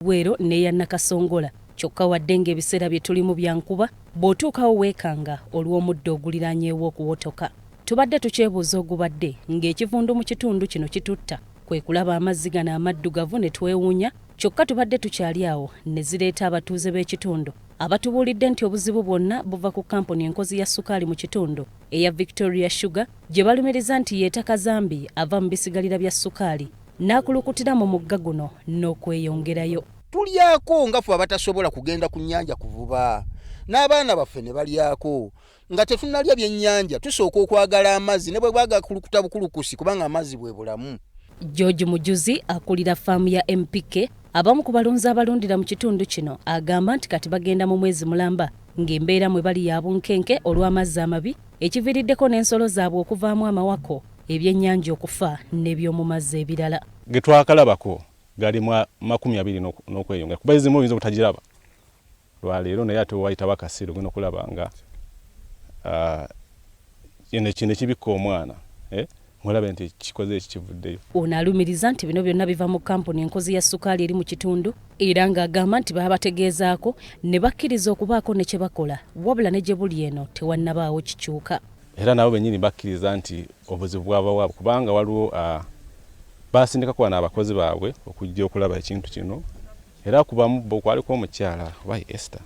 Wero neya Nakasongola kyokka wadde ng'ebiseera bye tulimu byankuba bw'otuukawo weekanga olw'omuddo oguliraanyeewo okuwotoka. Tubadde tukyebuuza ogubadde ng'ekivundu mu kitundu kino kitutta kwe kulaba amazzi gano amaddugavu ne twewuunya, kyokka tubadde tukyali awo ne zireeta abatuuze b'ekitundu abatubuulidde nti obuzibu bwonna buva ku kkampuni enkozi ya ssukaali mu kitundu eya Victoria Sugar gye balumiriza nti yeeta kazambi ava mu bisigalira bya ssukaali n'akulukutira mu mugga guno n'okweyongerayo. Tulyako nga ffe abatasobola kugenda ku nnyanja kuvuba, n'abaana baffe ne balyako nga tetunnalya byennyanja, tusooka okwagala amazzi ne bwe bwagakulukuta bukulukusi kubanga amazzi bwe bulamu. George Mujuzi akulira faamu ya MPK abamu ku balunzi abalundira mu kitundu kino agamba nti kati bagenda mu mwezi mulamba ng'embeera mwe bali ya bunkenke olw'amazzi amabi ekiviiriddeko n'ensolo zaabwe okuvaamu amawako, ebyennyanja okufa n'eby'omu mazzi ebirala. Ge twakalabako gali mu 20 n'okweyongera kuba ezimu oyinza obutagiraba lwaleero naye ate wayitaba akaseera ogenda okulaba nga kino ekibikka omwana mulabe nti kikoze ekikivuddeyo. Ono alumiriza nti bino byonna biva mu kkampuni enkozi ya ssukaali eri mu kitundu era ng'agamba nti babategeezaako ne bakkiriza okubaako ne kye bakola, wabula ne gye buli eno tewannabaawo kikyuka. Era nabo bennyini bakkiriza nti obuzibu bwabawaabwe kubanga waliwo basindikako n'abakozi baabwe okujja okulaba ekintu kino, era kubamu kwaliko omukyala wayi Esther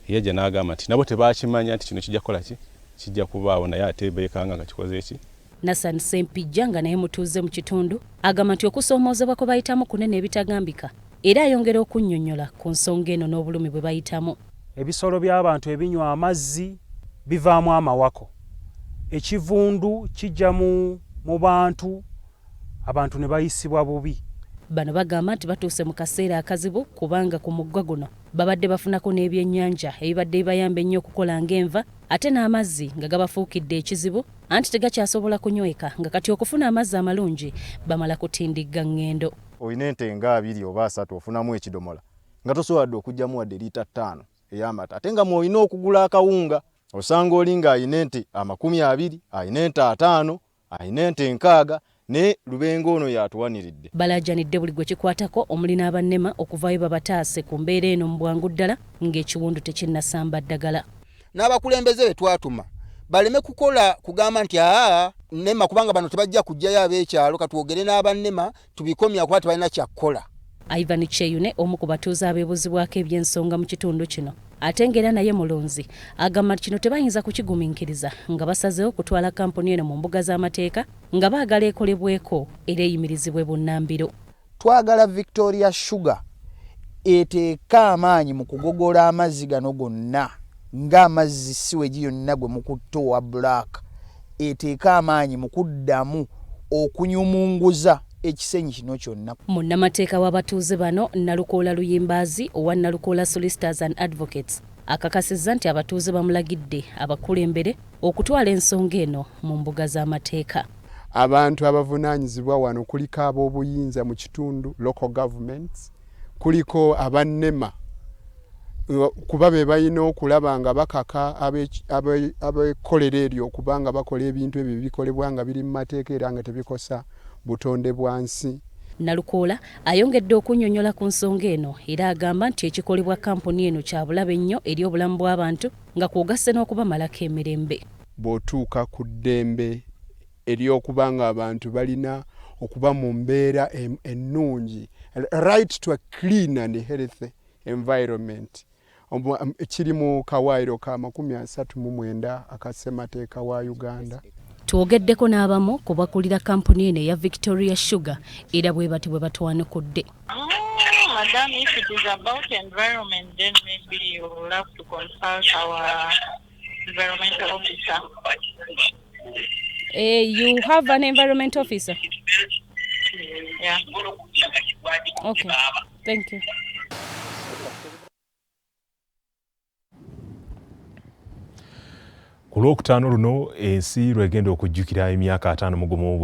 ye gye n'agamba nti nabo tebakimanya nti kino kijja kukola ki kijja kubaawo, naye ate beekanga nga kikoze eki. Nassan Sempijja nga naye mutuuze mu kitundu agamba nti okusoomoozebwa kwe bayitamu kunene ebitagambika era ayongera okunnyonnyola ku nsonga eno n'obulumi bwe bayitamu. Ebisolo by'abantu ebinywa amazzi bivaamu amawako, ekivundu kijja mu bantu, abantu ne bayisibwa bubi. Bano bagamba nti batuuse mu kaseera akazibu kubanga ku mugga guno babadde bafunako n'ebyennyanja ebibadde bibayamba ennyo okukola ng'enva, ate n'amazzi nga gabafuukidde ekizibu anti tegakyasobola kunyweka nga kati okufuna amazzi amalungi bamala kutindigga ngendo. Oyina ente nga 2 oba 3 ofunamu ekidomola nga tosobola okujjamu wadde lita 5 ey'amata, ate nga mwolina okugula akawunga osanga oli ng'ayina ente 20, ayina ente 5, ayina ente 6 ne lubengo ono yatuwaniridde. Balajanidde buli gwe kikwatako omuli n'abannema okuvaayo babataase ku mbeera eno mu bwangu ddala ng'ekiwundu tekinnasamba ddagala. N'abakulembeze be twatuma baleme kukola kugamba nti nnema kubanga bano tebajja kujjayo ab'ekyalo, katwogere n'abannema tubikomya kuba tebalina kyakukola. Ivan Cheyune omu ku batuuze abeebuzibwako eby'ensonga mu kitundu kino ate ng'era naye mulonzi agamba nti kino tebayinza kukigumiikiriza nga basazeewo okutwala kkampuni eno mu mbuga z'amateeka nga baagala ekolebweko era eyimirizibwe bunnambiro. Twagala Victoria Sugar eteeka amaanyi mu kugogola amazzi gano gonna ng'amazzi siwegi yonna gwe mukutto wa black, eteeka amaanyi mu kuddamu okunyumunguza ekisenyi kino kyonna. Munnamateeka w'abatuuze bano Nalukoola Luyimbaazi owa Nalukoola Solicitors and Advocates akakasizza nti abatuuze bamulagidde abakulembere okutwala ensonga eno mu mbuga z'amateeka. Abantu abavunaanyizibwa wano kuliko ab'obuyinza mu kitundu local governments, kuliko abannema kuba be balina okulaba nga bakaka abekolera eryo okubanga bakola ebintu ebyo bikolebwa nga biri mu mateeka era nga tebikosa butonde bwansi. Nalukoola ayongedde okunnyonnyola ku nsonga eno era agamba nti ekikolebwa kkampuni eno kya bulabe nnyo eri obulamu bw'abantu nga kw'ogasse n'okubamalako emirembe. Bw'otuuka ku ddembe ery'okuba nga abantu balina okuba mu mbeera ennungi, right to a clean and healthy environment, kiri mu kawaayiro ka 39 akassemateeka wa Uganda. Twogeddeko n'abamu ku bakulira kkampuni eno eya Victoria Sugar era bwe bati bwe batwanukudde. Madam, if it is about environment, then maybe you will have to consult our environmental officer. You have an environment officer? Yeah. Okay, thank you. Ku Lwokutaano luno ensi lwegenda okujjukira emyaka 5 mu gumu